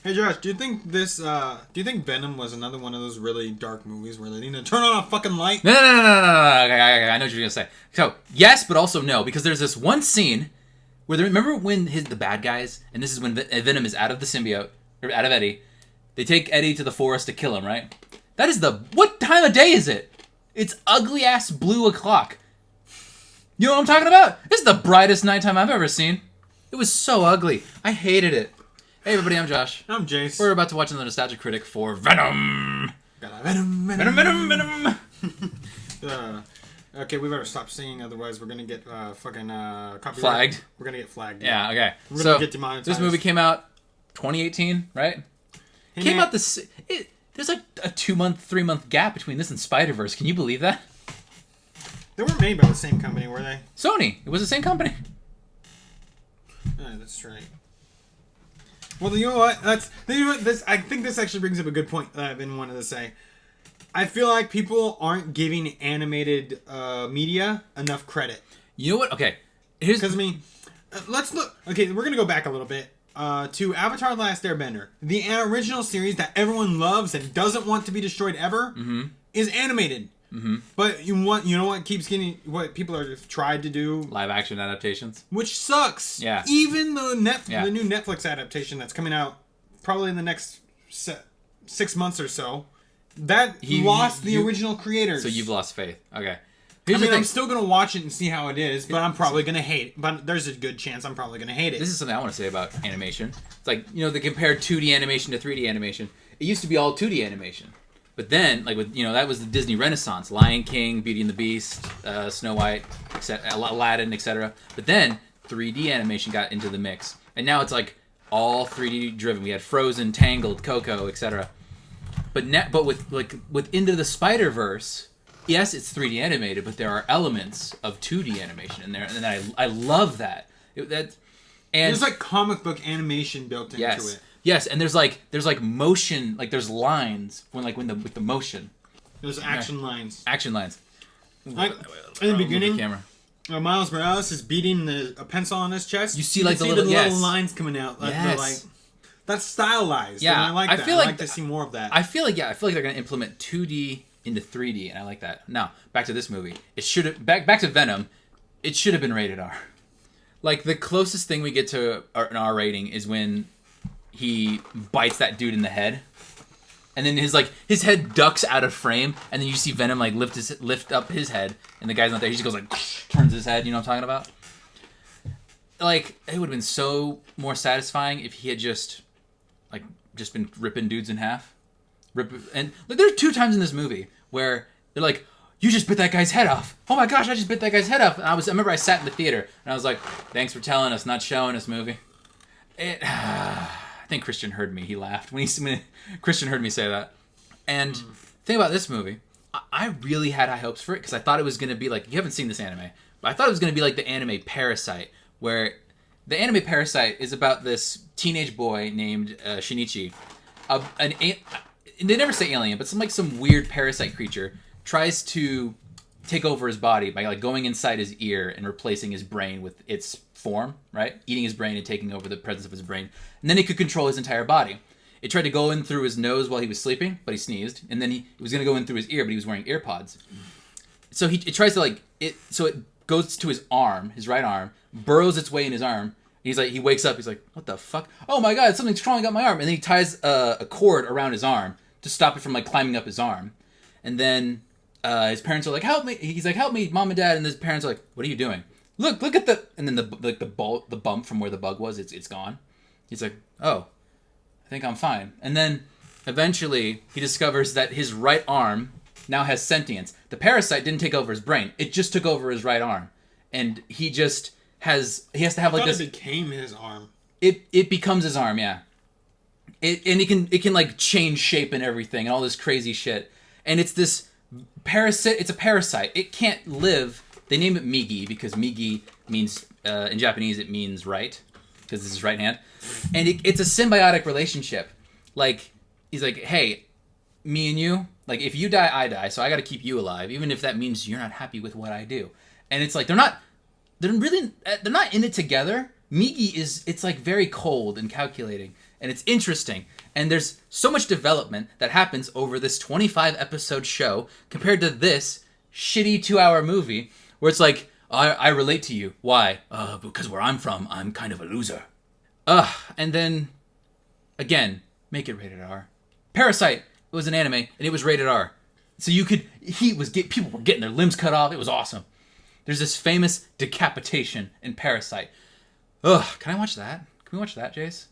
Hey Josh, do you think Venom was another one of those really dark movies where they need to turn on a fucking light? No. Okay, I know what you're gonna say. So yes, but also no, because there's this one scene where remember when the bad guys, and this is when Venom is out of the symbiote or out of Eddie. They take Eddie to the forest to kill him, right? That is what time of day is it? It's ugly ass blue o'clock. You know what I'm talking about? This is the brightest nighttime I've ever seen. It was so ugly. I hated it. Hey everybody, I'm Josh. I'm Jace. We're about to watch another Nostalgia Critic for Venom. Venom. Okay, we better stop singing, otherwise we're gonna get fucking copyright. Flagged. We're gonna get flagged. Yeah, okay. We're gonna get demonetized. This movie came out 2018, right? Hey, came man. out there's like a 3-month gap between this and Spider-Verse. Can you believe that? They weren't made by the same company, were they? Sony. It was the same company. Oh, that's right. Well, you know what? I think this actually brings up a good point that I've been wanting to say. I feel like people aren't giving animated media enough credit. You know what? Okay. Because, I mean, let's look. Okay, we're going to go back a little bit to Avatar The Last Airbender. The original series that everyone loves and doesn't want to be destroyed ever is animated. Mm-hmm. But you know what people have tried to do? Live action adaptations. Which sucks. Yeah. Even the new Netflix adaptation that's coming out probably in the next 6 months or so, that lost the original creators. So you've lost faith. Okay. I'm still going to watch it and see how it is, but I'm probably going to hate it. But there's a good chance I'm probably going to hate it. This is something I want to say about animation. It's like, they compared 2D animation to 3D animation. It used to be all 2D animation. But then, that was the Disney Renaissance. Lion King, Beauty and the Beast, Snow White, Aladdin, etc. But then, 3D animation got into the mix. And now it's like all 3D driven. We had Frozen, Tangled, Coco, etc. But with Into the Spider-Verse, yes, it's 3D animated, but there are elements of 2D animation in there. And I love that. There's like comic book animation built into it. Yes, and there's motion, there's lines with the motion. There's action lines. Action lines. In the beginning, Miles Morales is beating a pencil on his chest. You see the little lines coming out. Yes. That's stylized. Yeah, and I like that. I'd like to see more of that. I feel like they're gonna implement 2D into 3D, and I like that. Now back to this movie. It should have back to Venom. It should have been rated R. Like the closest thing we get to an R rating is when he bites that dude in the head, and then his head ducks out of frame, and then you see Venom lift up his head, and the guy's not there. He just goes turns his head. You know what I'm talking about? It would have been so more satisfying if he had just been ripping dudes in half. And there's 2 times in this movie where they're like, "You just bit that guy's head off." Oh my gosh, I just bit that guy's head off. And I remember I sat in the theater and I was like, "Thanks for telling us, not showing us, movie." I think Christian heard me. He laughed when Christian heard me say that. And the thing about this movie, I really had high hopes for it because I thought it was going to be you haven't seen this anime, but I thought it was going to be like the anime Parasite, where the anime Parasite is about this teenage boy named Shinichi. They never say alien, but some weird parasite creature tries to take over his body by going inside his ear and replacing his brain with its form, right? Eating his brain and taking over the presence of his brain. And then he could control his entire body. It tried to go in through his nose while he was sleeping, but he sneezed. And then it was going to go in through his ear, but he was wearing ear pods. So it tries to so it goes to his arm, his right arm, burrows its way in his arm. He wakes up, he's like, "What the fuck? Oh my god, something's crawling up my arm." And then he ties a cord around his arm to stop it from climbing up his arm. And then his parents are like, "Help me!" He's like, "Help me, mom and dad." And his parents are like, "What are you doing?" Look at the. And then the bump from where the bug was, it's gone. He's like, "Oh, I think I'm fine." And then eventually he discovers that his right arm now has sentience. The parasite didn't take over his brain; it just took over his right arm, and he has to have this. It became his arm. It becomes his arm, yeah. It can change shape and everything and all this crazy shit. And it's this parasite. It's a parasite. It can't live. They name it Migi because Migi means in Japanese it means right because this is right hand, and it's a symbiotic relationship. He's like, "Hey, me and you. If you die, I die. So I got to keep you alive, even if that means you're not happy with what I do." And it's they're not in it together. Migi it's very cold and calculating. and it's interesting. And there's so much development that happens over this 25 episode show compared to this shitty 2-hour movie where it's like, I relate to you. Why? Because where I'm from, I'm kind of a loser. And then, again, make it rated R. Parasite was an anime, and it was rated R. So people were getting their limbs cut off. It was awesome. There's this famous decapitation in Parasite. Can I watch that? Can we watch that, Jace?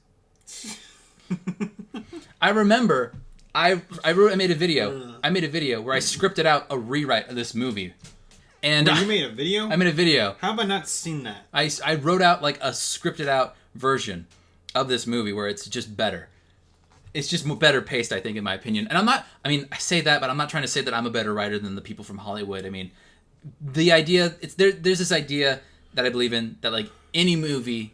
I remember I made a video. I made a video where I scripted out a rewrite of this movie. And you made a video? I made a video. How have I not seen that? I wrote out like a scripted out version of this movie where it's just better. It's just better paced, I think, in my opinion. And I say that, but I'm not trying to say that I'm a better writer than the people from Hollywood. I mean, the idea, there's this idea that I believe in, that like the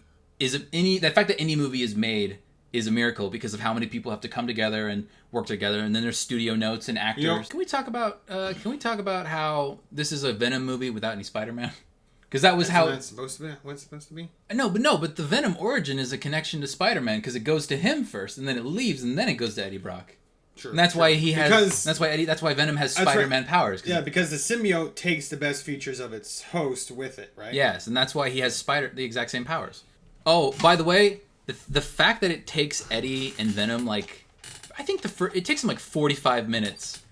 fact that any movie is made is a miracle because of how many people have to come together and work together, and then there's studio notes and actors. Yep. Can we talk about how this is a Venom movie without any Spider-Man? Because that's how it's supposed to be. What's supposed to be? But the Venom origin is a connection to Spider-Man because it goes to him first, and then it leaves, and then it goes to Eddie Brock. True. And that's why That's why Venom has Spider-Man powers. Yeah, because the symbiote takes the best features of its host with it, right? Yes, and that's why he has the exact same powers. Oh, by the way, the fact that it takes Eddie and Venom I think it takes him 45 minutes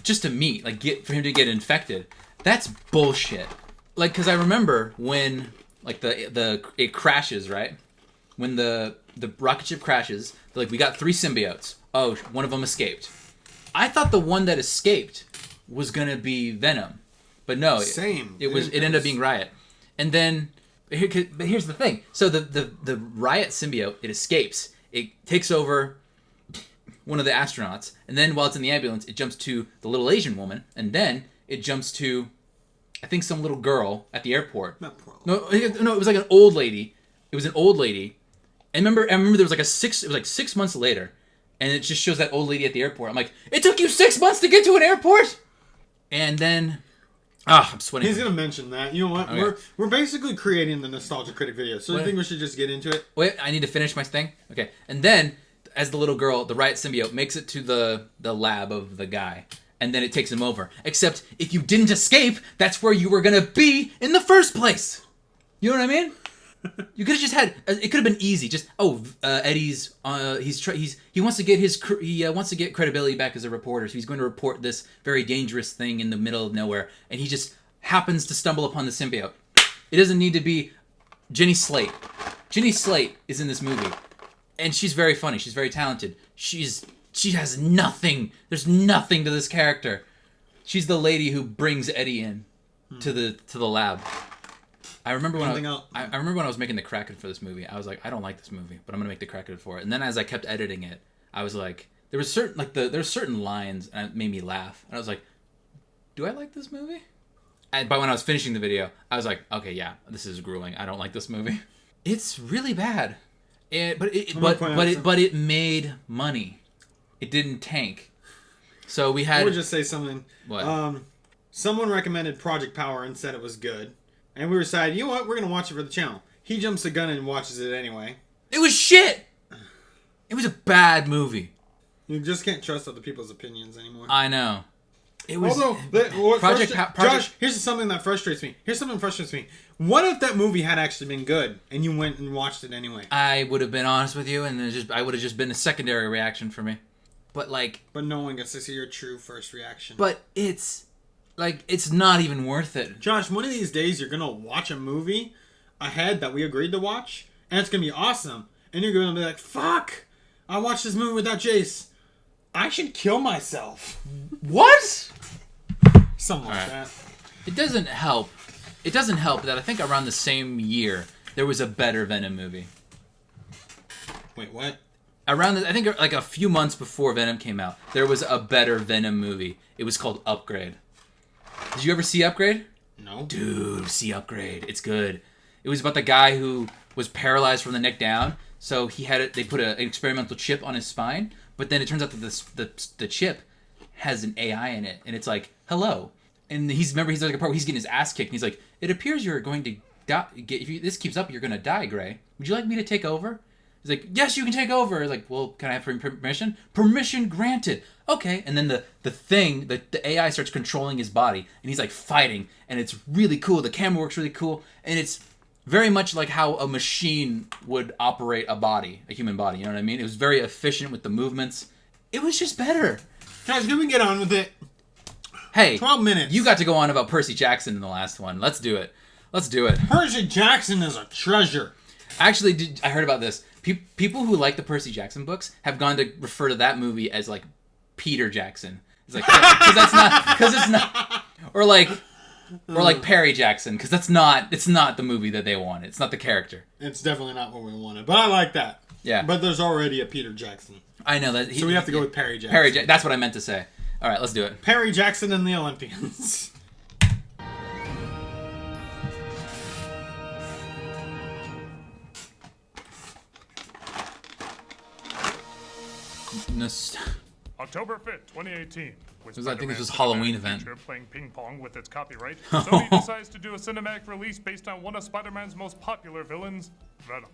just to meet, for him to get infected. That's bullshit. Because I remember when it crashes, right? When the rocket ship crashes, we got 3 symbiotes. Oh, one of them escaped. I thought the one that escaped was gonna be Venom, but no, it ended up being Riot. And then but here's the thing. So the Riot symbiote, it escapes. It takes over one of the astronauts, and then while it's in the ambulance, it jumps to the little Asian woman, and then it jumps to, I think, some little girl at the airport. Not poor. No, it was like an old lady. It was an old lady. And I remember there was 6 months later, and it just shows that old lady at the airport. I'm like, it took you 6 months to get to an airport? And then, I'm sweating. He's gonna mention that. You know what? Okay. We're basically creating the Nostalgia Critic video. So I think we should just get into it. Wait, I need to finish my thing? Okay. And then, as the little girl, the Riot symbiote, makes it to the lab of the guy. And then it takes him over. Except, if you didn't escape, that's where you were gonna be in the first place. You know what I mean? You could have just had. It could have been easy. Just Eddie's. He wants to get credibility back as a reporter. So he's going to report this very dangerous thing in the middle of nowhere, and he just happens to stumble upon the symbiote. It doesn't need to be Jenny Slate. Jenny Slate is in this movie, and she's very funny. She's very talented. She has nothing. There's nothing to this character. She's the lady who brings Eddie in to the lab. I remember when I was making the Kraken for this movie. I was like, I don't like this movie, but I'm gonna make the Kraken for it. And then as I kept editing it, I was like, there were certain lines that made me laugh, and I was like, do I like this movie? But when I was finishing the video, I was like, okay, yeah, this is grueling. I don't like this movie. It's really bad. But it made money. It didn't tank. So we had. I would just say something. What? Someone recommended Project Power and said it was good. And we decided, you know what, we're going to watch it for the channel. He jumps the gun and watches it anyway. It was shit! It was a bad movie. You just can't trust other people's opinions anymore. I know. It was... Josh, here's something that frustrates me. What if that movie had actually been good, and you went and watched it anyway? I would have been honest with you, and I would have just been a secondary reaction for me. But no one gets to see your true first reaction. But it's not even worth it. Josh, one of these days you're going to watch a movie ahead that we agreed to watch, and it's going to be awesome. And you're going to be like, fuck, I watched this movie without Jace. I should kill myself. What? Something like that. It doesn't help. It doesn't help that I think around the same year, there was a better Venom movie. Wait, what? I think a few months before Venom came out, there was a better Venom movie. It was called Upgrade. Did you ever see Upgrade? No. Dude, see Upgrade. It's good. It was about the guy who was paralyzed from the neck down. So they put an experimental chip on his spine, but then it turns out that the chip has an AI in it, and it's like, hello. And he's like a part where he's getting his ass kicked, and he's like, it appears you're going to die. If this keeps up, you're going to die, Gray. Would you like me to take over? He's like, yes, you can take over. He's like, well, can I have permission? Permission granted. Okay. And then the AI starts controlling his body, and he's like fighting, and it's really cool. The camera works really cool, and it's very much like how a machine would operate a human body. You know what I mean? It was very efficient with the movements. It was just better. Guys, can we get on with it? Hey, 12 minutes. You got to go on about Percy Jackson in the last one. Let's do it. Percy Jackson is a treasure. Actually, I heard about this. People who like the Percy Jackson books have gone to refer to that movie as like Peter Jackson. It's like because it's not, or like Perry Jackson, because it's not the movie that they wanted. It's not the character. It's definitely not what we wanted, but I like that. Yeah. But there's already a Peter Jackson. I know that. So we have to go with Perry Jackson. That's what I meant to say. All right, let's do it. Perry Jackson and the Olympians. October 5th, 2018. I think this was Halloween event. Playing ping pong with its copyright, Sony decides to do a cinematic release based on one of Spider-Man's most popular villains, Venom.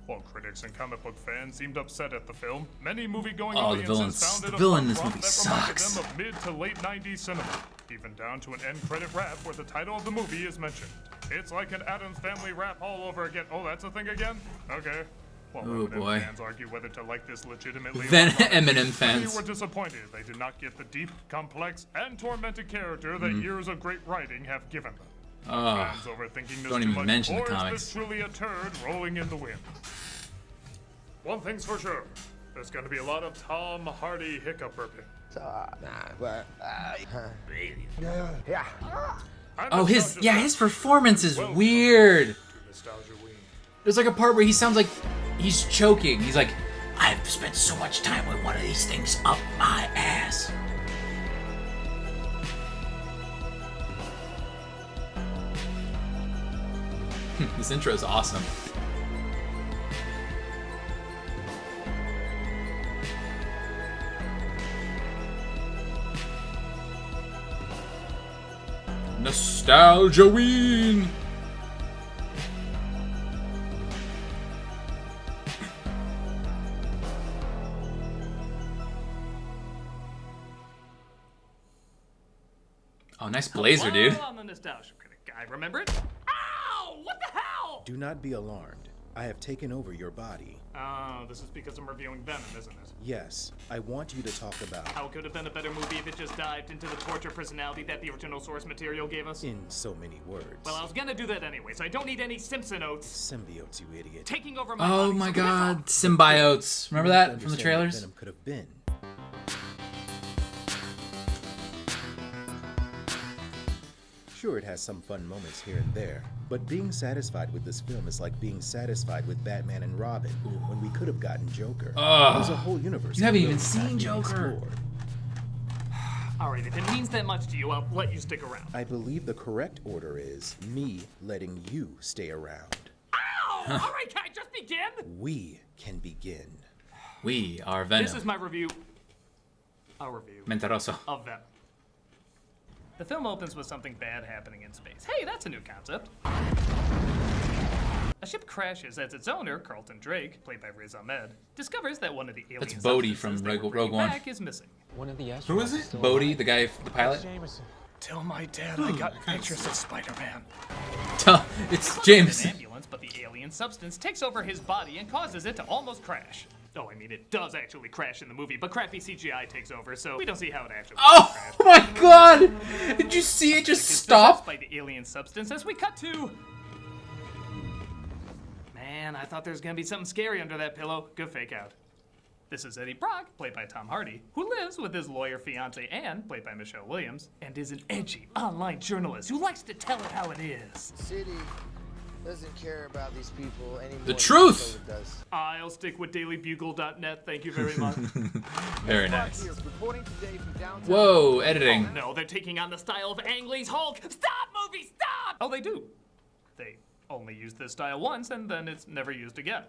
While critics and comic book fans seemed upset at the film, many movie-going audiences found it a fun romp that reminded them of mid to late 90s cinema, even down to an end-credit rap where the title of the movie is mentioned. It's like an Addams Family rap all over again. Oh, that's a thing again? Okay. While Eminem fans argue whether to like this legitimately then Eminem fans were disappointed they did not get the deep, complex, and tormented character that years of great writing have given them. Fans overthinking this don't even mention the or comics. is this truly a turd rolling in the wind? One thing's for sure, there's going to be a lot of Tom Hardy hiccup burping. Oh, his performance is weird. There's like a part where he sounds like he's choking. He's like, I've spent so much time with one of these things up my ass. This intro is awesome. Nostalgia-ween! Oh, nice blazer, dude. I'm the Nostalgia Critic guy, remember it? Ow! What the hell? Do not be alarmed. I have taken over your body. Oh, this is because I'm reviewing Venom, isn't it? Yes, I want you to talk about... How could have been a better movie if it just dived into the torture personality that the original source material gave us? In so many words. Well, I was gonna do that anyway, so I don't need any Simpson oats. Symbiotes, you idiot. Taking over my Oh body, my so god, symbiotes. Remember that from the Understand what trailers? Venom could have been. Sure, it has some fun moments here and there, but being satisfied with this film is like being satisfied with Batman and Robin when we could have gotten Joker. There's a whole universe. You haven't even of seen Batman Joker. explored. Alright, if it means that much to you, I'll let you stick around. I believe the correct order is me letting you stay around. Ow! Alright, can I just begin? We can begin. We are Venom. This is my review. Our review Mentaroso. of Venom. The film opens with something bad happening in space. Hey, that's a new concept. A ship crashes as its owner, Carlton Drake, played by Riz Ahmed, discovers that one of the alien That's Bodhi substances from they were Rogue bringing One. back is missing. One of the Who is it? Bodhi, the guy, the pilot. Tell my dad I got pictures of Spider-Man. It's In James. an ambulance, but the alien substance takes over his body and causes it to almost crash. Oh, I mean, it does actually crash in the movie, but crappy CGI takes over, so we don't see how it actually Oh crashed. my god! Did you see it just It's stop? possessed by the alien substance as we cut to... Man, I thought there was gonna be something scary under that pillow. Good fake out. This is Eddie Brock, played by Tom Hardy, who lives with his lawyer fiancée Anne, played by Michelle Williams, and is an edgy online journalist who likes to tell it how it is. City doesn't care about these people anymore. The truth! than COVID does. I'll stick with dailybugle.net, thank you very much. Very nice. Here's reporting today from downtown. Whoa, editing. Oh no, they're taking on the style of Ang Lee's Hulk! Stop, movie, stop! Oh, they do. They only use this style once, and then it's never used again.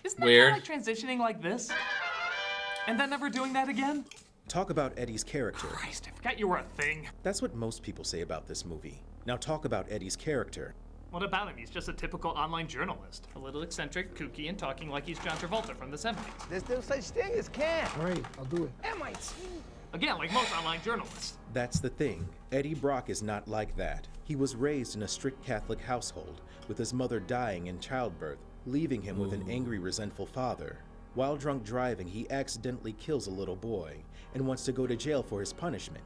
Isn't that Weird. kind of like transitioning like this? And then never doing that again? Talk about Eddie's character. Christ, I forgot you were a thing. That's what most people say about this movie. Now talk about Eddie's character. What about him? He's just a typical online journalist. A little eccentric, kooky, and talking like he's John Travolta from the 70s. There's no such thing as can. All right, I'll do it. MIT. Again, like most online journalists. That's the thing. Eddie Brock is not like that. He was raised in a strict Catholic household, with his mother dying in childbirth, leaving him with an angry, resentful father. While drunk driving, he accidentally kills a little boy and wants to go to jail for his punishment,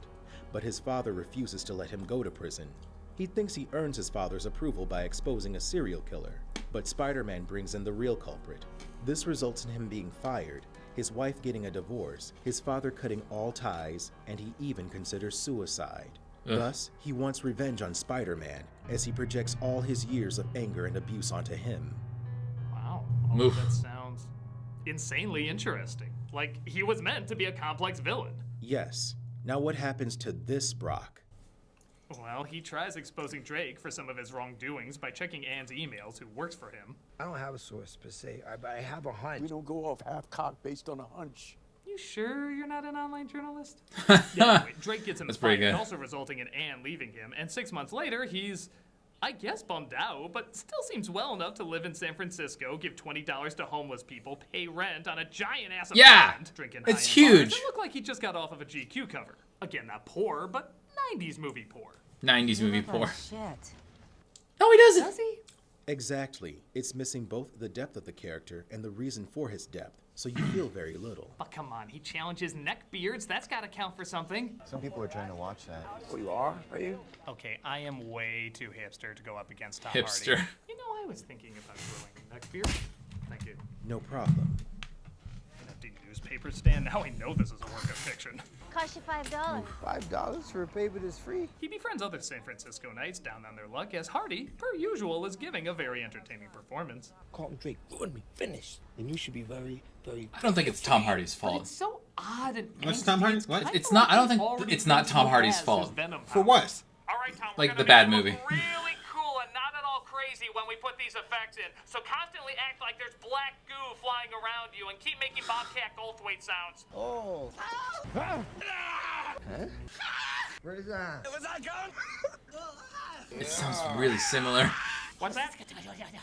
but his father refuses to let him go to prison. He thinks he earns his father's approval by exposing a serial killer, but Spider-Man brings in the real culprit. This results in him being fired, his wife getting a divorce, his father cutting all ties, and he even considers suicide. Thus, he wants revenge on Spider-Man, as he projects all his years of anger and abuse onto him. Wow. All of that sounds insanely interesting. Like, he was meant to be a complex villain. Yes. Now what happens to this Brock? Well, he tries exposing Drake for some of his wrongdoings by checking Anne's emails, who works for him. I don't have a source per se, but I have a hunch. We don't go off half-cocked based on a hunch. You sure you're not an online journalist? Yeah, anyway, Drake gets him fired, also resulting in Anne leaving him, and 6 months later, he's, I guess, bummed out, but still seems well enough to live in San Francisco, give $20 to homeless people, pay rent on a giant-ass apartment, drinking high-end it's huge. bars, and look like he just got off of a GQ cover. Again, not poor, but 90s movie poor. 90s movie poor. Shit. No, he doesn't. Does he? Exactly. It's missing both the depth of the character and the reason for his depth, so you feel very little. But come on, he challenges neck beards. That's got to count for something. Some people are trying to watch that. Oh, you are you? Okay, I am way too hipster to go up against Tom Hipster. Hardy. You know, I was thinking about growing a neck beard. Thank you. No problem. An empty newspaper stand. Now I know this is a work of fiction. Cost you $5. $5 for a paper that's free. He befriends other San Francisco Knights down on their luck as Hardy, per usual, is giving a very entertaining performance. Carlton Drake ruined me. Finished. And you should be very, very... I don't think it's Tom Hardy's But fault. it's so odd and What's angsty. Tom Hardy's? What? It's not. I don't think it's not Tom Hardy's fault. For what? All right, Tom, Like we're the gonna bad make it movie. look really cool and not at all crazy when we put these effects in. So constantly act like there's black goo flying around you and keep making Bobcat Goldthwait sounds. Oh. Where is that? It sounds really similar. What's that?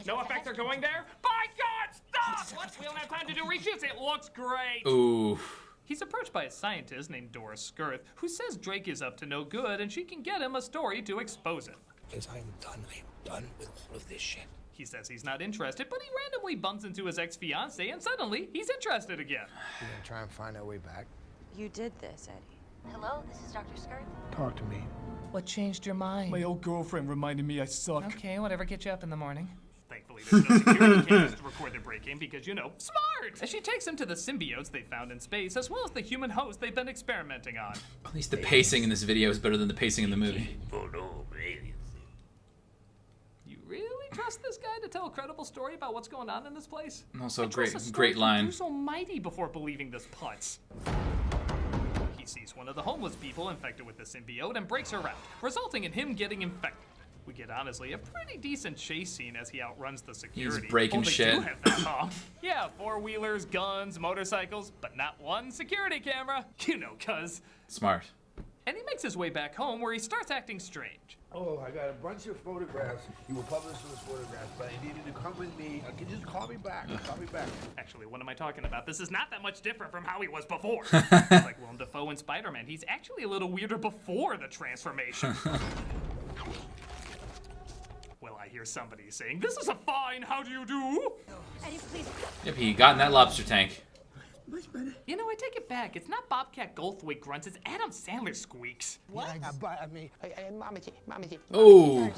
No effects are going there? By God, stop! What? We don't have time to do reshoots. It looks great. Ooh. He's approached by a scientist named Doris Skirth, who says Drake is up to no good and she can get him a story to expose it. Because I am done with all of this shit. He says he's not interested, but he randomly bumps into his ex-fiancée and suddenly he's interested again. We're gonna try and find our way back. You did this, Eddie. Hello, this is Dr. Skirt. Talk to me. What changed your mind? My old girlfriend reminded me I suck. Okay, whatever gets you up in the morning. Thankfully, there's no security cameras to record the break-in because, you know, smart! As she takes him to the symbiotes they found in space, as well as the human host they've been experimenting on. At least the pacing in this video is better than the pacing in the movie. You really trust this guy to tell a credible story about what's going on in this place? Also, I trust a story great from line. Bruce Almighty before believing this putz. He sees one of the homeless people infected with the symbiote and breaks her out, resulting in him getting infected. We get, honestly, a pretty decent chase scene as he outruns the security. He's breaking They shit. do have that, huh? Yeah, four-wheelers, guns, motorcycles, but not one security camera. You know, cuz. Smart. And he makes his way back home where he starts acting strange. Oh, I got a bunch of photographs. You were published those photographs, but I needed to come with me. Can you just call me back? Call me back. Actually, what am I talking about? This is not that much different from how he was before. Like Willem Dafoe in Spider-Man, he's actually a little weirder before the transformation. Well, I hear somebody saying, "This is a fine, how do you do?" Eddie, please. Yep, he got in that lobster tank. You know, I take it back. It's not Bobcat Goldthwait grunts, it's Adam Sandler squeaks. What? Oh.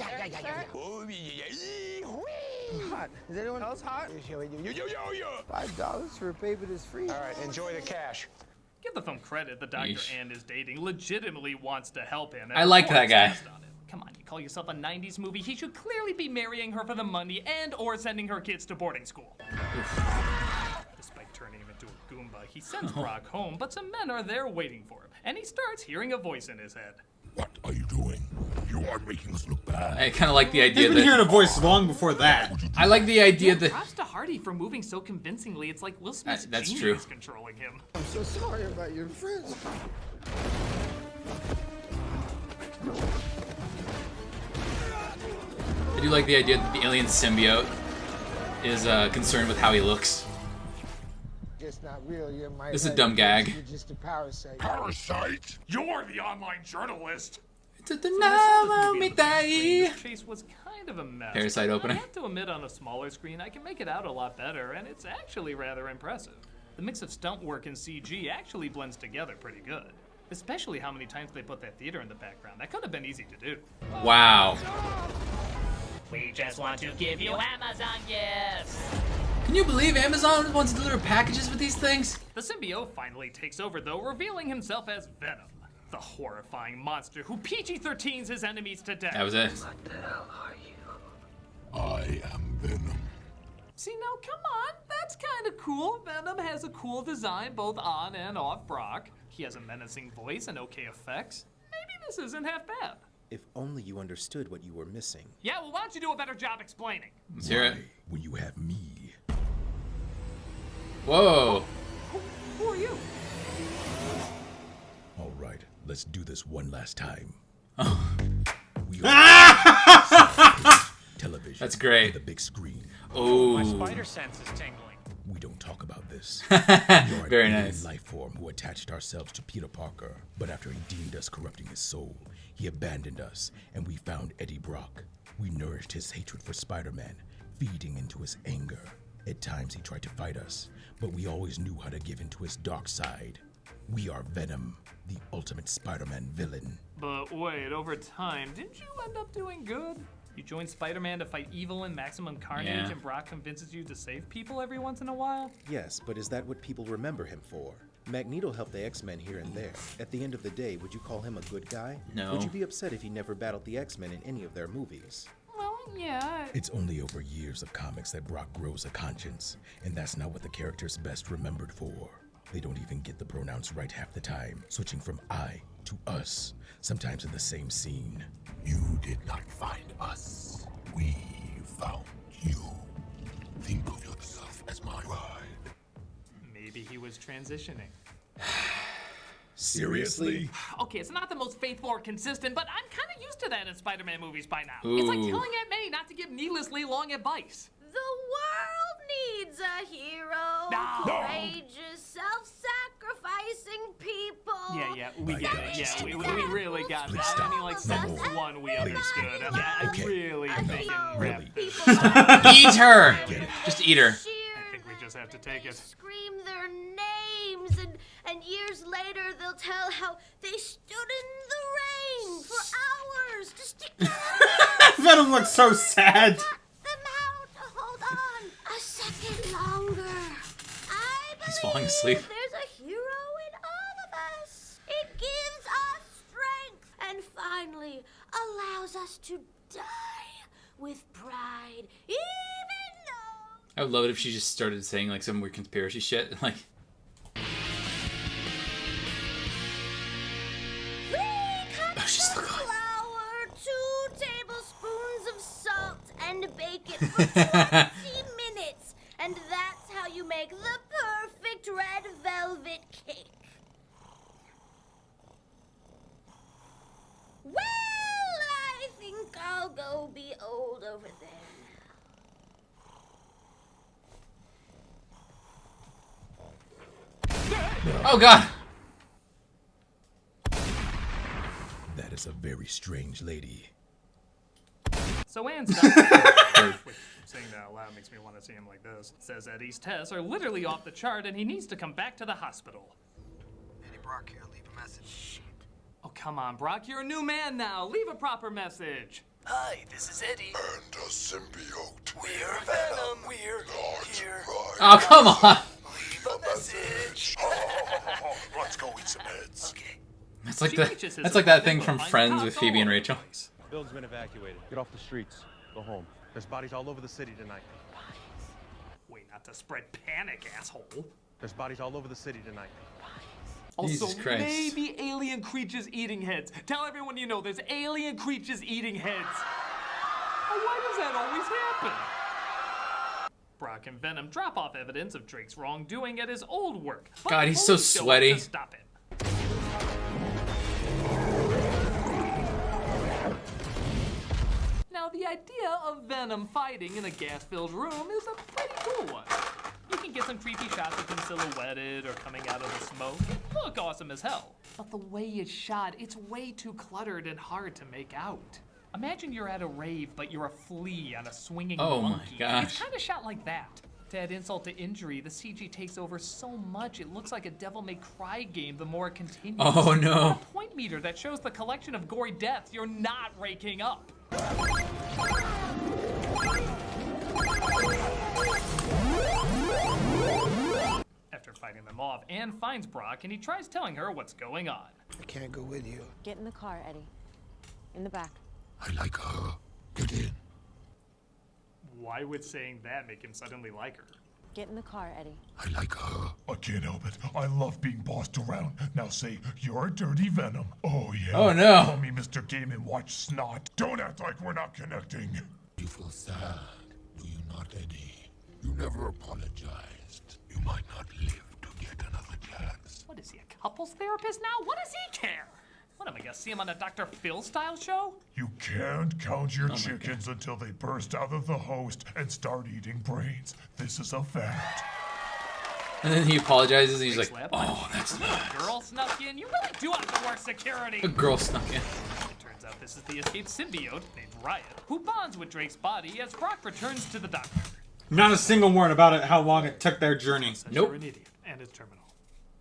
Hot. Is anyone else hot? $5 for a paper that's free. All right, enjoy the cash. Give the film credit, the doctor Yeesh. Ann is dating legitimately wants to help him. and I like that guy. insists on it. Come on, you call yourself a 90s movie, he should clearly be marrying her for the money and or sending her kids to boarding school. Despite turning him into a Goomba, he sends Brock home, but some men are there waiting for him, and he starts hearing a voice in his head. What are you doing? You are making us look bad. I kind of like the He's idea been hearing a that. voice long before that. I like the idea that. Props to Hardy for moving so convincingly, it's like Will Smith's That's genius true. controlling him. I'm so sorry about your friends. do like the idea that the alien symbiote is concerned with how he looks. Just not real. You're my This is a dumb gag. You're just a parasite. Parasite? You're the online journalist. Chase was kind of a mess. Parasite opening. I have to admit, on a smaller screen, I can make it out a lot better, and it's actually rather impressive. The mix of stunt work and CG actually blends together pretty good. Especially how many times they put that theater in the background. That could have been easy to do. Wow. We just want to give you Amazon gifts. Can you believe Amazon wants to deliver packages with these things? The symbiote finally takes over, though, revealing himself as Venom, the horrifying monster who PG-13s his enemies to death. That was it. What the hell are you? I am Venom. See, now, come on. That's kind of cool. Venom has a cool design both on and off Brock. He has a menacing voice and okay effects. Maybe this isn't half bad. If only you understood what you were missing. Yeah, well, why don't you do a better job explaining? Let's hear it. When you have me. Whoa. Who are you? All right, let's do this one last time. We television. That's great. The big screen. Oh. My spider sense is tingling. We don't talk about this. Very nice. Life form who attached ourselves to Peter Parker, but after he deemed us corrupting his soul, he abandoned us, and we found Eddie Brock. We nourished his hatred for Spider-Man, feeding into his anger. At times he tried to fight us, but we always knew how to give into his dark side. We are Venom, the ultimate Spider-Man villain. But wait, over time, didn't you end up doing good? You joined Spider-Man to fight evil and Maximum Carnage, Yeah. and Brock convinces you to save people every once in a while? Yes, but is that what people remember him for? Magneto helped the X-Men here and there. At the end of the day, would you call him a good guy? No. Would you be upset if he never battled the X-Men in any of their movies? Well, yeah. It's only over years of comics that Brock grows a conscience, and that's not what the character's best remembered for. They don't even get the pronouns right half the time, switching from I to us, sometimes in the same scene. You did not find us. We found you. Think of yourself as my bride. Maybe he was transitioning. Seriously? Okay, it's not the most faithful or consistent, but I'm kind of used to that in Spider-Man movies by now. Ooh. It's like telling Aunt May not to give needlessly long advice. The world needs a hero. No. Courageous, self-sacrificing people. Yeah, we get it. Yeah, we really got Please that. stop. I mean, like, No sentence more. one we Please. understood. I Okay. really Enough. think in Really. Eat her. Just eat her. I think we just have to take it. Scream their names, and years later they'll tell how they stood in the rain for hours just to get Venom looks so sad. them out. Hold on a second longer. I He's falling asleep. believe there's a hero in all of us. It gives us strength and finally allows us to die with pride, even though. I would love it if she just started saying like some weird conspiracy shit. Like, 3 cups she's still of going. flour, 2 tablespoons of salt, and bake it for 20 minutes. And that's how you make the perfect red velvet cake. Well, I think I'll go be old over there. oh god. That is a very strange lady. So Anne's done. Which, saying that out loud makes me want to see him like this. Says Eddie's tests are literally off the chart and he needs to come back to the hospital. Eddie Brock here. Leave a message. Oh, come on, Brock. You're a new man now. Leave a proper message. Hi, this is Eddie. And a symbiote. We're Venom. We're here. Oh come on. Leave a message. Let's go eat some heads. Okay. That's like She the teaches his that's like that thing people from find Friends cops with all Phoebe and over the Rachel. place. Building's been evacuated. Get off the streets. Go home. There's bodies all over the city tonight. Wait, not to spread panic, asshole. There's bodies all over the city tonight. Also, Jesus Christ. maybe alien creatures eating heads. Tell everyone you know there's alien creatures eating heads. Why does that always happen? Brock and Venom drop off evidence of Drake's wrongdoing at his old work. but God, he's so only show up sweaty. to stop it. Now, the idea of Venom fighting in a gas-filled room is a pretty cool one. You can get some creepy shots of him silhouetted or coming out of the smoke. It look awesome as hell. But the way it's shot, it's way too cluttered and hard to make out. Imagine you're at a rave, but you're a flea on a swinging Oh my monkey. gosh. It's kind of shot like that. To add insult to injury, the CG takes over so much it looks like a Devil May Cry game the more it continues. Oh, no. A point meter that shows the collection of gory deaths you're not raking up. After fighting them off, Anne finds Brock and he tries telling her what's going on. I can't go with you. Get in the car, Eddie. In the back. I like her. Get in. Why would saying that make him suddenly like her? Get in the car, Eddie. I like her. I can't help it. I love being bossed around. Now say, you're a dirty Venom. Oh, yeah. Oh, no. Call me Mr. Game & Watch Snot. Don't act like we're not connecting. You feel sad, do you not, Eddie? You never apologized. You might not live to get another chance. What is he, a couples therapist now? What does he care? What, am I gonna see him on a Dr. Phil style show? You can't count your chickens until they burst out of the host and start eating brains. This is a fact. And then he apologizes and he's Big like, slap oh, punch. that's A little girl snuck in. You really do have the worst security. a girl snuck in. It turns out this is the escaped symbiote named Riot, who bonds with Drake's body as Brock returns to the doctor. Not a single word about it, how long it took their journey. Says you're an idiot, and it's terminal.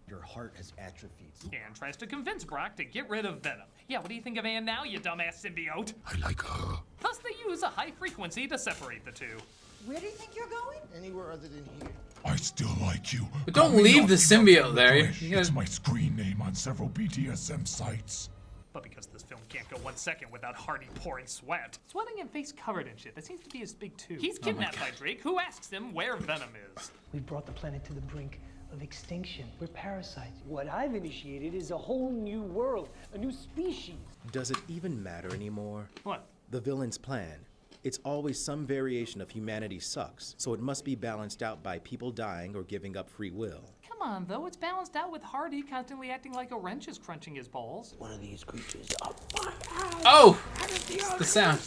Your heart has atrophied. Anne tries to convince Brock to get rid of Venom. Yeah, what do you think of Anne now, you dumbass symbiote? I like her. Thus, they use a high frequency to separate the two. Where do you think you're going? Anywhere other than here. I still like you. But don't Call me leave the Naughty Dog symbiote there. Territory. You gotta- It's my screen name on several BDSM sites. But because this film can't go 1 second without Hardy pouring sweat, sweating and face covered in shit, that seems to be his big two. He's kidnapped by Drake, who asks him where Venom is. We brought the planet to the brink of extinction. We're parasites. What I've initiated is a whole new world, a new species. Does it even matter anymore? What? The villain's plan. It's always some variation of humanity sucks, so it must be balanced out by people dying or giving up free will. Come on, though, it's balanced out with Hardy constantly acting like a wrench is crunching his balls. One of these creatures. Oh! It's the sound.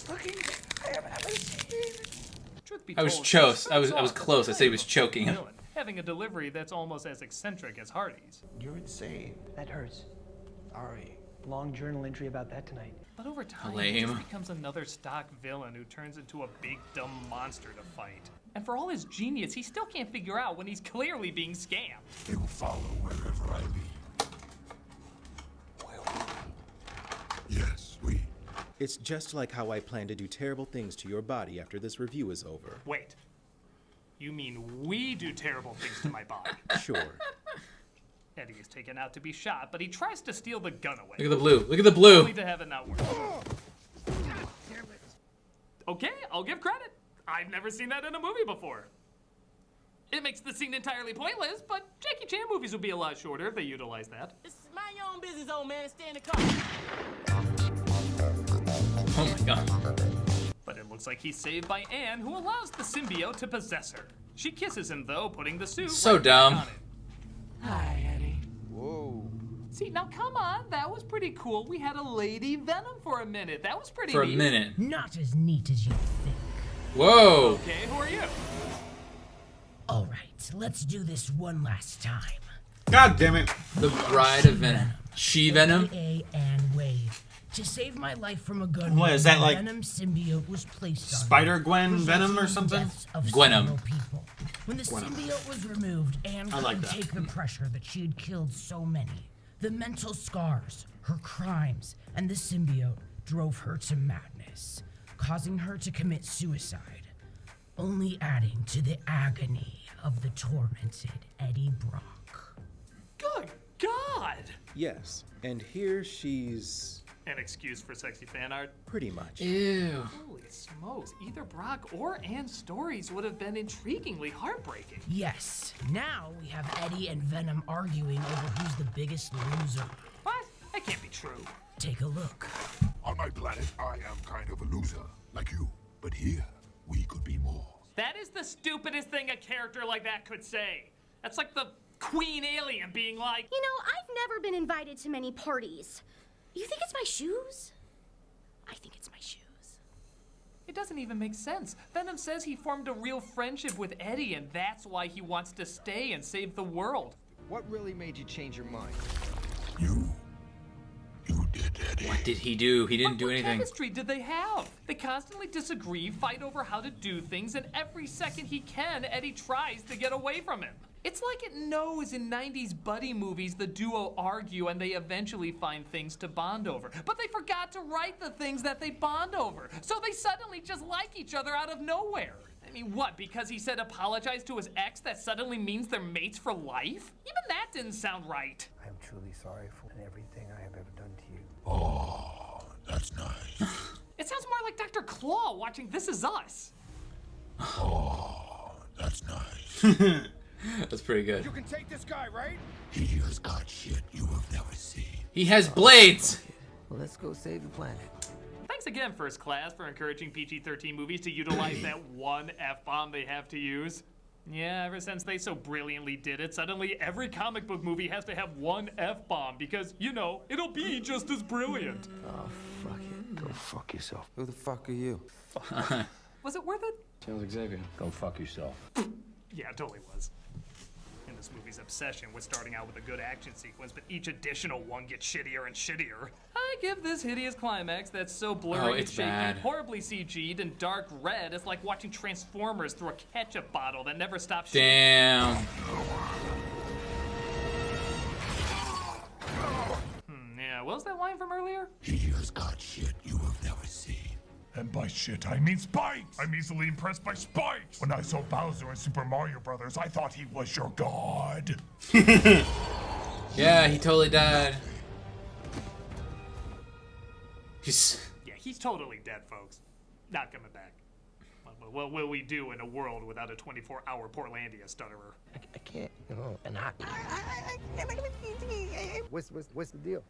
Truth be I was told, chose. I was Saw close. I is said he was choking him. villain, having a delivery that's almost as eccentric as Hardy's. You're insane. That hurts. Sorry. Long journal entry about that tonight. But over time, he Lame. just becomes another stock villain who turns into a big, dumb monster to fight. And for all his genius, he still can't figure out when he's clearly being scammed. They will follow wherever I lead. Yes, we. It's just like how I plan to do terrible things to your body after this review is over. Wait. You mean we do terrible things to my body? Sure. Eddie is taken out to be shot, but he tries to steal the gun away. Look at the blue. Look at the blue. Only to have it not work. Okay, I'll give credit. I've never seen that in a movie before. It makes the scene entirely pointless, but Jackie Chan movies would be a lot shorter if they utilized that. It's mind your own business, old man. Stay in the car. Oh my god. But it looks like he's saved by Anne, who allows the symbiote to possess her. She kisses him, though, putting the suit So right dumb. back on him. Hi, Eddie. Whoa. See, now come on, that was pretty cool. We had a lady Venom for a minute. That was pretty For a neat. minute. Not as neat as you think. Whoa. Okay, who are you? All right, let's do this one last time. God damn it. The Bride of Venom. She Venom? AKA Anne Wade. To save my life from a gun, What, is that like Venom symbiote was placed on Spider-Gwen me, Venom or resulting in something? deaths of Gwenum. several people. When the Gwenum. symbiote was removed, Anne I like couldn't that. take the pressure that she had killed so many. The mental scars, her crimes, and the symbiote drove her to madness, causing her to commit suicide, only adding to the agony of the tormented Eddie Brock. Good God! Yes, and here she's An excuse for sexy fan art? pretty much. Ew. Holy smokes, either Brock or Anne's stories would have been intriguingly heartbreaking. Yes, now we have Eddie and Venom arguing over who's the biggest loser. What? That can't be true. Take a look. On my planet, I am kind of a loser, like you. But here, we could be more. That is the stupidest thing a character like that could say. That's like the queen alien being like, You know, I've never been invited to many parties. You think it's my shoes? I think it's my shoes. It doesn't even make sense. Venom says he formed a real friendship with Eddie, and that's why he wants to stay and save the world. What really made you change your mind? You did, Eddie. What did he do? He didn't do What anything. chemistry did they have? They constantly disagree, fight over how to do things, and every second he can, Eddie tries to get away from him. It's like it knows in 90s buddy movies the duo argue and they eventually find things to bond over. But they forgot to write the things that they bond over. So they suddenly just like each other out of nowhere. I mean, what, because he said apologize to his ex, that suddenly means they're mates for life? Even that didn't sound right. I am truly sorry for everything I have ever done to you. Oh, that's nice. It sounds more like Dr. Claw watching This Is Us. Oh, that's nice. That's pretty good. You can take this guy, right? He has got shit you have never seen. He has blades. Well, let's go save the planet. Thanks again, First Class, for encouraging PG-13 movies to utilize that one F-bomb they have to use. Yeah, ever since they so brilliantly did it, suddenly every comic book movie has to have one F-bomb because, you know, it'll be just as brilliant. Oh, fuck it. Go fuck yourself. Who the fuck are you? Was it worth it? Sounds like Xavier. Go fuck yourself. Yeah, it totally was. And this movie's obsession with starting out with a good action sequence, but each additional one gets shittier and shittier. I give this hideous climax that's so blurry and shaky, bad. horribly CG'd, and dark red. It's like watching Transformers through a ketchup bottle that never stops shooting. Damn. Yeah, what was that line from earlier? He has got shit you have never seen. And by shit, I mean spikes. I'm easily impressed by spikes. When I saw Bowser in Super Mario Brothers, I thought he was your god. Yeah, he totally died. Yeah, he's totally dead, folks. Not coming back. What will we do in a world without a 24-hour Portlandia stutterer? I can't, you know, and What's the deal?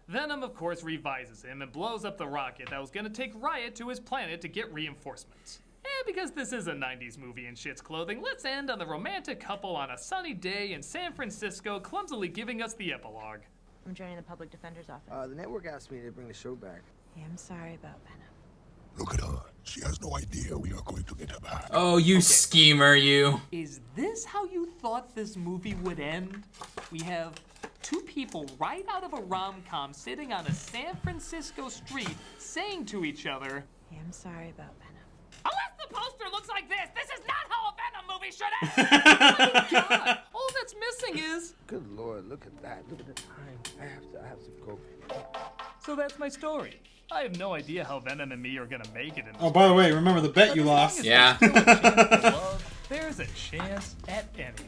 Venom, of course, revises him and blows up the rocket that was gonna take Riot to his planet to get reinforcements. And because this is a 90s movie in shit's clothing, let's end on the romantic couple on a sunny day in San Francisco clumsily giving us the epilogue. I'm joining the public defender's office. The network asked me to bring the show back. Yeah, I'm sorry about Venom. Look at her. She has no idea we are going to get her back. Oh, you schemer, you. Is this how you thought this movie would end? We have two people right out of a rom-com sitting on a San Francisco street saying to each other, Yeah, I'm sorry about Venom. unless the poster looks like this is not how a Venom movie should end! Oh my god! All that's missing is... Good lord, look at that. Look at the time. I have to go. So that's my story. I have no idea how Venom and me are gonna make it in this. Oh, by the way, remember the bet you lost. Yeah. There's a chance at anything.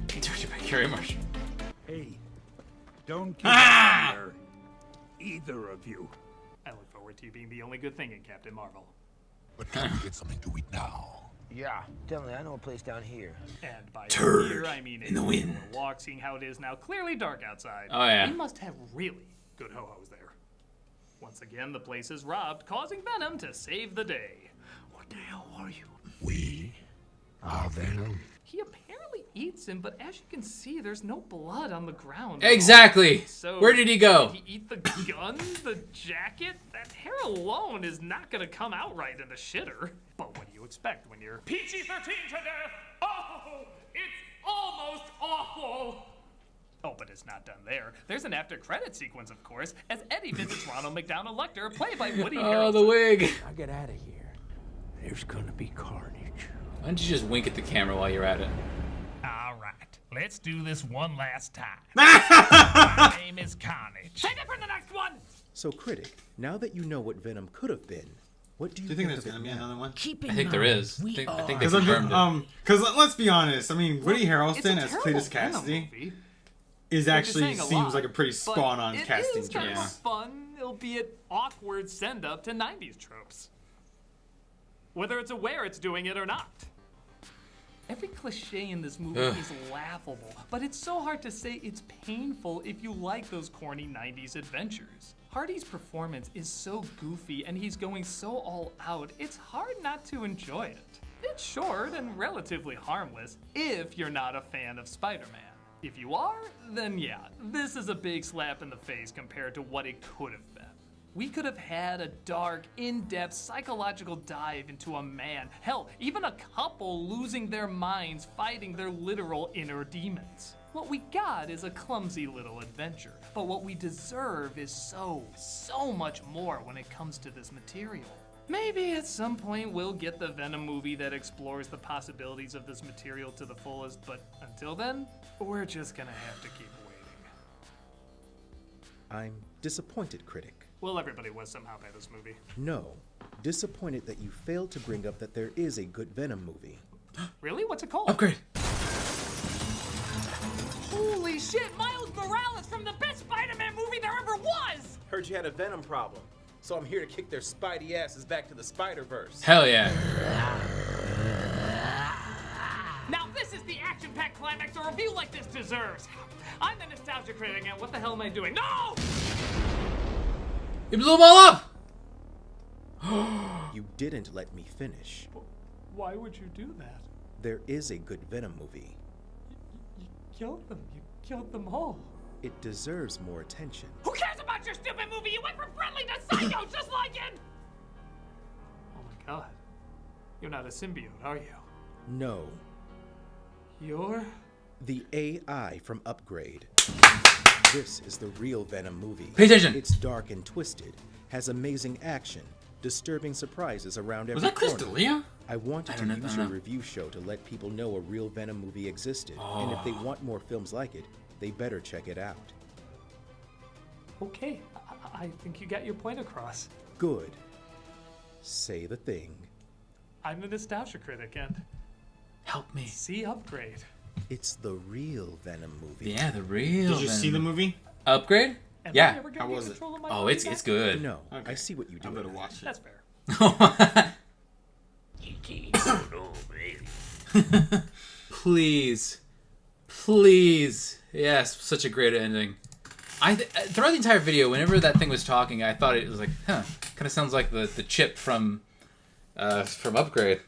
Directed by Carrie Marshall. Hey, don't give up there, either of you. I look forward to you being the only good thing in Captain Marvel. But can we get something to eat now? Yeah, definitely. I know a place down here. And by Turd here, I mean in the wind. Walk, seeing how it is now clearly dark outside. Oh, yeah. We must have really good ho-hos there. Once again, the place is robbed, causing Venom to save the day. What the hell are you? We are Venom. He apparently eats him, but as you can see, there's no blood on the ground. Exactly. So where did he go? Did he eat the gun, the jacket? That hair alone is not gonna come out right in the shitter. But what do you expect when you're PG-13 to death? Oh, it's almost awful. Oh, but it's not done there. There's an after-credit sequence, of course, as Eddie visits Ronald McDonald Lecter, played by Woody Harrelson. Oh, the wig. Now get out of here. There's gonna be carnage. Why don't you just wink at the camera while you're at it? All right, let's do this one last time. My name is Carnage. Take it for the next one! So, Critic, now that you know what Venom could have been, what do you Do you think think there's of gonna it be now? another one? Keep in I think there mind, is. I we think are. they confirmed it. Because let's be honest, I mean, Woody It's a Harrelson as terrible Cletus Venom Cassidy movie. is Which actually saying a seems lot, like a pretty but spawn-on casting It is kind choice. of a fun, albeit awkward send-up to 90s tropes. Whether it's aware it's doing it or not. Every cliche in this movie is laughable, but it's so hard to say it's painful if you like those corny 90s adventures. Hardy's performance is so goofy and he's going so all out, it's hard not to enjoy it. It's short and relatively harmless if you're not a fan of Spider-Man. If you are, then yeah, this is a big slap in the face compared to what it could have been. We could have had a dark, in-depth psychological dive into a man, hell, even a couple losing their minds fighting their literal inner demons. What we got is a clumsy little adventure, but what we deserve is so much more when it comes to this material. Maybe at some point we'll get the Venom movie that explores the possibilities of this material to the fullest, but until then, we're just gonna have to keep waiting. I'm disappointed, Critic. Well, everybody was somehow by this movie. No, disappointed that you failed to bring up that there is a good Venom movie. Really? What's it called? Upgrade. Holy shit, Miles Morales from the best Spider-Man movie there ever was! Heard you had a Venom problem, so I'm here to kick their Spidey asses back to the Spider-Verse. Hell yeah. Now this is the action-packed climax a review like this deserves. I'm the Nostalgia Critic, and what the hell am I doing? No! You blew them all up! You didn't let me finish. Why would you do that? There is a good Venom movie. You killed them. You killed them all. It deserves more attention. Who cares about your stupid movie? You went from friendly to psycho just like it! Oh my god. You're not a symbiote, are you? No. You're... The AI from Upgrade. This is the real Venom movie. Pay attention. It's dark and twisted, has amazing action, disturbing surprises around every Was that Chris corner. D'Elia? I wanted to use your review show to let people know a real Venom movie existed, and if they want more films like it, they better check it out. Okay, I think you got your point across. Good. Say the thing. I'm the Nostalgia Critic, and... Help me. See Upgrade. It's the real Venom movie. Yeah, the real Did you see the movie? Upgrade? Am I Yeah. ever gonna How get was it? control of my Oh, body it's back? good. No, Okay. I see what you do. I better watch it. That's fair. Please. Please. Yes, such a great ending. Throughout the entire video, whenever that thing was talking, I thought it was like, huh, kind of sounds like the chip from Upgrade.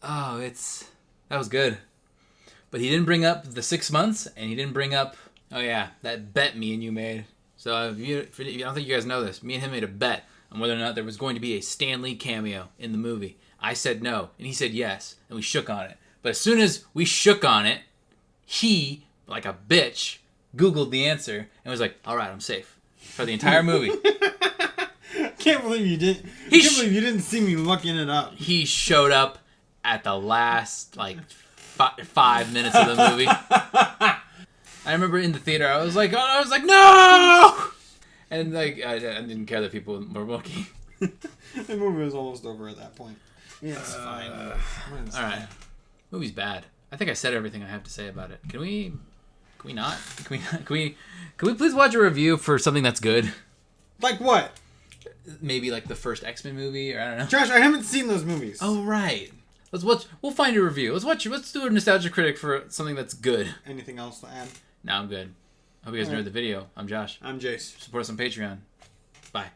Oh, that was good. But he didn't bring up the 6 months, and he didn't bring up, oh yeah, that bet me and you made. So I don't think you guys know this. Me and him made a bet on whether or not there was going to be a Stan Lee cameo in the movie. I said no, and he said yes, and we shook on it. But as soon as we shook on it, he, like a bitch, Googled the answer and was like, all right, I'm safe for the entire movie. Can't believe you didn't. Can't believe you didn't see me looking it up. He showed up at the last, 5 minutes of the movie. I remember in the theater, I was like, no! And I didn't care that people were looking. The movie was almost over at that point. Yeah, it's fine. All right, movie's bad. I think I said everything I have to say about it. Can we not? Can we please watch a review for something that's good? Like what? Maybe like the first X-Men movie, or I don't know. Josh, I haven't seen those movies. Oh right. Let's watch. We'll find a review. Let's do a Nostalgia Critic for something that's good. Anything else to add? No, I'm good. Hope you guys enjoyed the video. I'm Josh. I'm Jace. Support us on Patreon. Bye.